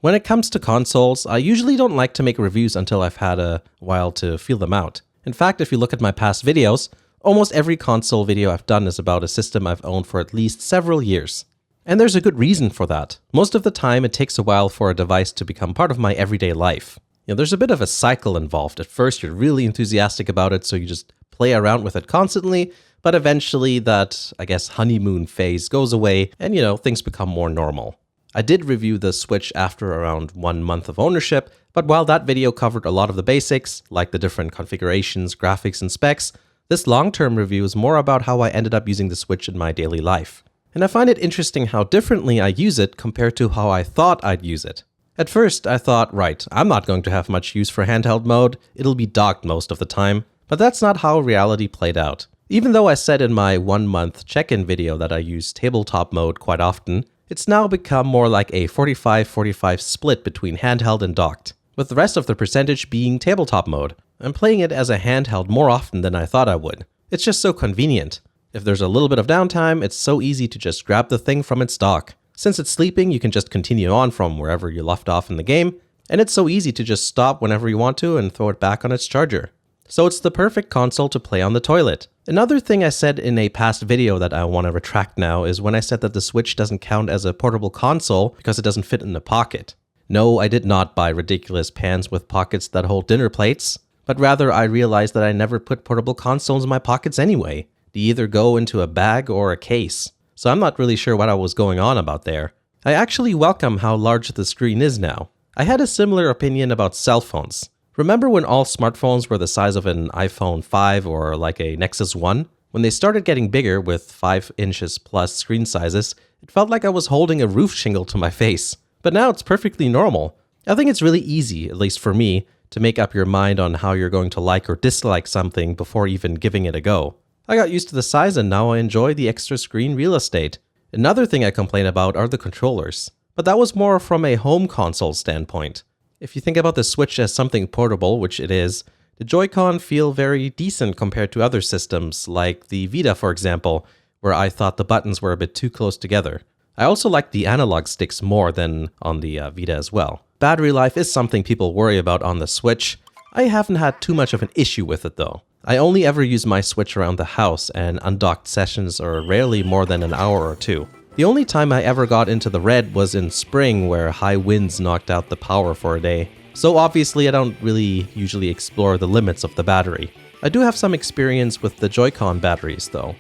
When it comes to consoles, I usually don't like to make reviews until I've had a while to feel them out. In fact, if you look at my past videos, almost every console video I've done is about a system I've owned for at least several years. And there's a good reason for that. Most of the time, it takes a while for a device to become part of my everyday life. There's a bit of a cycle involved. At first, you're really enthusiastic about it, so you just play around with it constantly, but eventually that, honeymoon phase goes away and, things become more normal. I did review the Switch after around 1 month of ownership, but while that video covered a lot of the basics, like the different configurations, graphics, and specs, this long-term review is more about how I ended up using the Switch in my daily life. And I find it interesting how differently I use it compared to how I thought I'd use it. At first, I thought, right, I'm not going to have much use for handheld mode, it'll be docked most of the time, but that's not how reality played out. Even though I said in my 1-month check-in video that I use tabletop mode quite often, it's now become more like a 45-45 split between handheld and docked, with the rest of the percentage being tabletop mode. I'm playing it as a handheld more often than I thought I would. It's just so convenient. If there's a little bit of downtime, it's so easy to just grab the thing from its dock. Since it's sleeping, you can just continue on from wherever you left off in the game, and it's so easy to just stop whenever you want to and throw it back on its charger. So it's the perfect console to play on the toilet. Another thing I said in a past video that I want to retract now is when I said that the Switch doesn't count as a portable console because it doesn't fit in a pocket. No, I did not buy ridiculous pans with pockets that hold dinner plates, but rather I realized that I never put portable consoles in my pockets anyway. They either go into a bag or a case. So I'm not really sure what I was going on about there. I actually welcome how large the screen is now. I had a similar opinion about cell phones. Remember when all smartphones were the size of an iPhone 5 or like a Nexus 1? When they started getting bigger with 5 inches plus screen sizes, it felt like I was holding a roof shingle to my face. But now it's perfectly normal. I think it's really easy, at least for me, to make up your mind on how you're going to like or dislike something before even giving it a go. I got used to the size and now I enjoy the extra screen real estate. Another thing I complain about are the controllers. But that was more from a home console standpoint. If you think about the Switch as something portable, which it is, the Joy-Con feel very decent compared to other systems, like the Vita for example, where I thought the buttons were a bit too close together. I also like the analog sticks more than on the Vita as well. Battery life is something people worry about on the Switch. I haven't had too much of an issue with it though. I only ever use my Switch around the house and undocked sessions are rarely more than an hour or two. The only time I ever got into the red was in spring where high winds knocked out the power for a day. So obviously I don't really usually explore the limits of the battery. I do have some experience with the Joy-Con batteries though.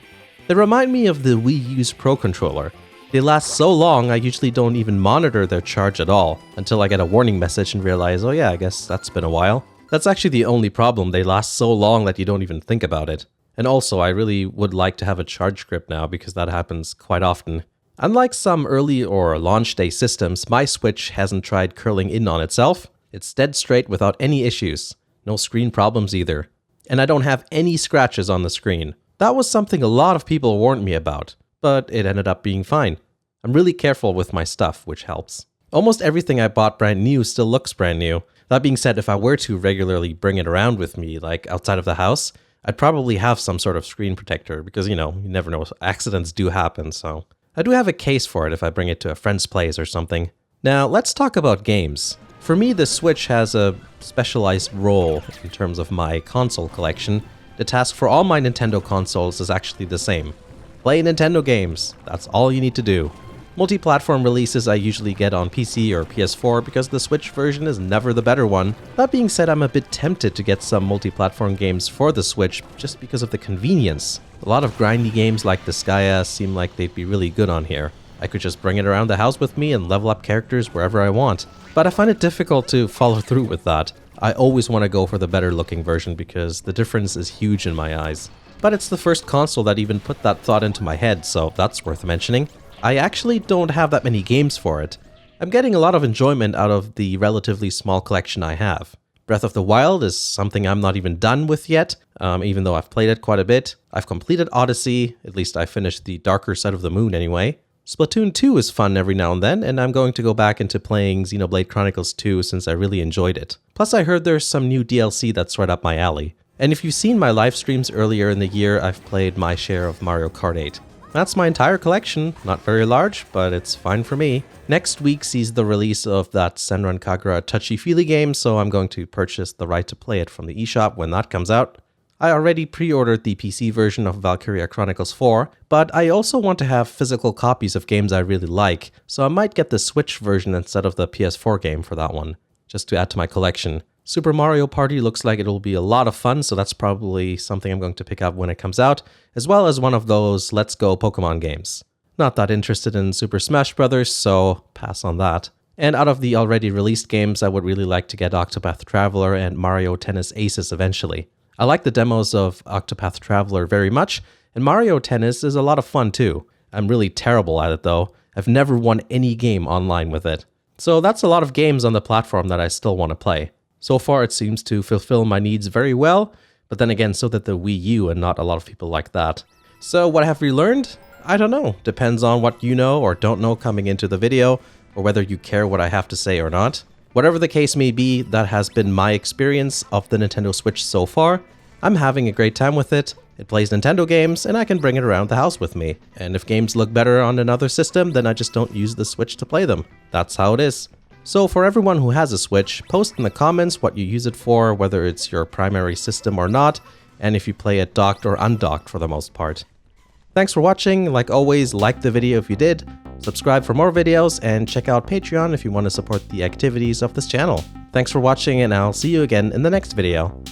They remind me of the Wii U's Pro Controller. They last so long I usually don't even monitor their charge at all until I get a warning message and realize, oh yeah, I guess that's been a while. That's actually the only problem, they last so long that you don't even think about it. And also I really would like to have a charge script now because that happens quite often. Unlike some early or launch day systems, my Switch hasn't tried curling in on itself. It's dead straight without any issues. No screen problems either. And I don't have any scratches on the screen. That was something a lot of people warned me about, but it ended up being fine. I'm really careful with my stuff, which helps. Almost everything I bought brand new still looks brand new. That being said, if I were to regularly bring it around with me, like outside of the house, I'd probably have some sort of screen protector because, you never know, accidents do happen, so I do have a case for it if I bring it to a friend's place or something. Now, let's talk about games. For me, the Switch has a specialized role in terms of my console collection. The task for all my Nintendo consoles is actually the same. Play Nintendo games. That's all you need to do. Multi-platform releases I usually get on PC or PS4 because the Switch version is never the better one. That being said, I'm a bit tempted to get some multi-platform games for the Switch just because of the convenience. A lot of grindy games like Disgaea seem like they'd be really good on here. I could just bring it around the house with me and level up characters wherever I want. But I find it difficult to follow through with that. I always want to go for the better looking version because the difference is huge in my eyes. But it's the first console that even put that thought into my head, so that's worth mentioning. I actually don't have that many games for it. I'm getting a lot of enjoyment out of the relatively small collection I have. Breath of the Wild is something I'm not even done with yet, even though I've played it quite a bit. I've completed Odyssey, at least I finished the darker side of the moon anyway. Splatoon 2 is fun every now and then, and I'm going to go back into playing Xenoblade Chronicles 2 since I really enjoyed it. Plus I heard there's some new DLC that's right up my alley. And if you've seen my live streams earlier in the year, I've played my share of Mario Kart 8. That's my entire collection. Not very large, but it's fine for me. Next week sees the release of that Senran Kagura touchy-feely game, so I'm going to purchase the right to play it from the eShop when that comes out. I already pre-ordered the PC version of Valkyria Chronicles 4, but I also want to have physical copies of games I really like, so I might get the Switch version instead of the PS4 game for that one, just to add to my collection. Super Mario Party looks like it'll be a lot of fun, so that's probably something I'm going to pick up when it comes out, as well as one of those Let's Go Pokemon games. Not that interested in Super Smash Bros., so pass on that. And out of the already released games, I would really like to get Octopath Traveler and Mario Tennis Aces eventually. I like the demos of Octopath Traveler very much, and Mario Tennis is a lot of fun too. I'm really terrible at it though. I've never won any game online with it. So that's a lot of games on the platform that I still want to play. So far it seems to fulfill my needs very well, but then again so did the Wii U and not a lot of people like that. So what have we learned? I don't know. Depends on what you know or don't know coming into the video, or whether you care what I have to say or not. Whatever the case may be, that has been my experience of the Nintendo Switch so far. I'm having a great time with it. It plays Nintendo games, and I can bring it around the house with me. And if games look better on another system, then I just don't use the Switch to play them. That's how it is. So for everyone who has a Switch, post in the comments what you use it for, whether it's your primary system or not, and if you play it docked or undocked for the most part. Thanks for watching. Like always, like the video if you did, subscribe for more videos, and check out Patreon if you want to support the activities of this channel. Thanks for watching, and I'll see you again in the next video.